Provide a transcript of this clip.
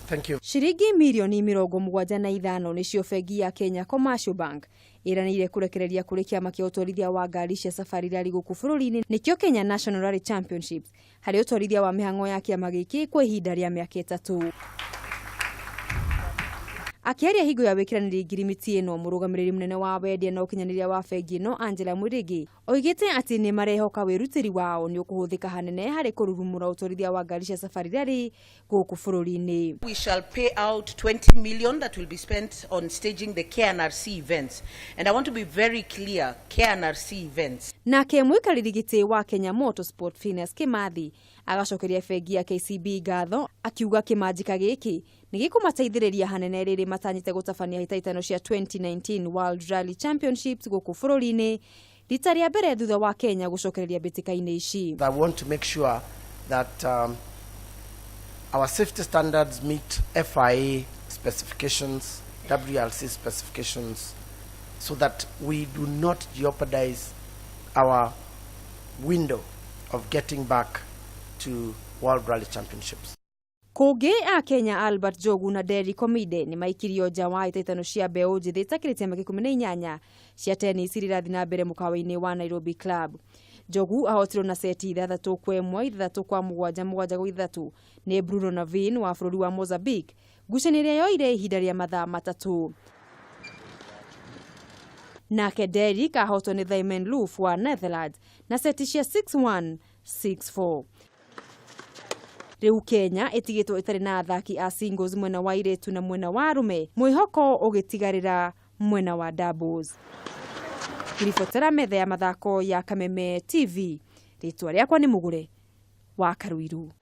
Thank you. Shiringi milioni 75 nicio bengi ya Kenya Commercial Bank iranire kurekereria kuri kiama kia utorithia wa ngari cia safari rally guku bururi-ini nikio Kenya National Rally Championships hari utorithia wa mihango ya kiama giki kwa ihinda ria miaka 3. Akiaria higo ya wikiraniri ngirimiti ino murugamiriri munene wa wendia na ukinyaniria wa bengi ino Angela Mwirigi oigite ati ni marehoka wirutiri wao ni ukuhuthika hanene hari kururumura utorithia wa ngari cia safari rally guku bururi-ini. We shall pay out 20 million that will be spent on staging the KNRC events, and I want to be very clear, KNRC events. Nake mwikariri giti wa Kenya Motorsport Phineas Kimathi agacokeria bengi ya KCB ngatho akiuga kimanjika giki nigikumateithiriria hanene riri matanyite gutabania hitaitano cia 2019 World Rally Championships guku bururi-ini rita ria mbere thutha wa Kenya gucokereria bitika-ini ici. I want to make sure that our safety standards meet FIA specifications, WRC specifications, so that we do not jeopardize our window of getting back to World Rally Championships. Koge a Kenya Albert Jogu na Derry Komide ni maikirio nja wa itaitano cia mbeu njithi itakirite maki 18 cia tennis irirathi na mbere mukawa-ini wa Nairobi Club. Jogu ahotirwo na seti 3-1, 3-7, ni Bruno Navin wa bururi wa Mozambique ngucanĩria yoire ihinda ria mathaa 3. Nake Derry kahotwo ni Thymen Loof wa Netherlands na seti cia 6-1, 6-4. Riu Kenya itigitwo itari na athaki a singles mwena wa iretu na mwena wa arume, mwihoko ugitigarira mwena wa doubles. Kiribotera metha ya mathako ya Kameme TV, ritwa riakwa ni Mugure wa Karuiru.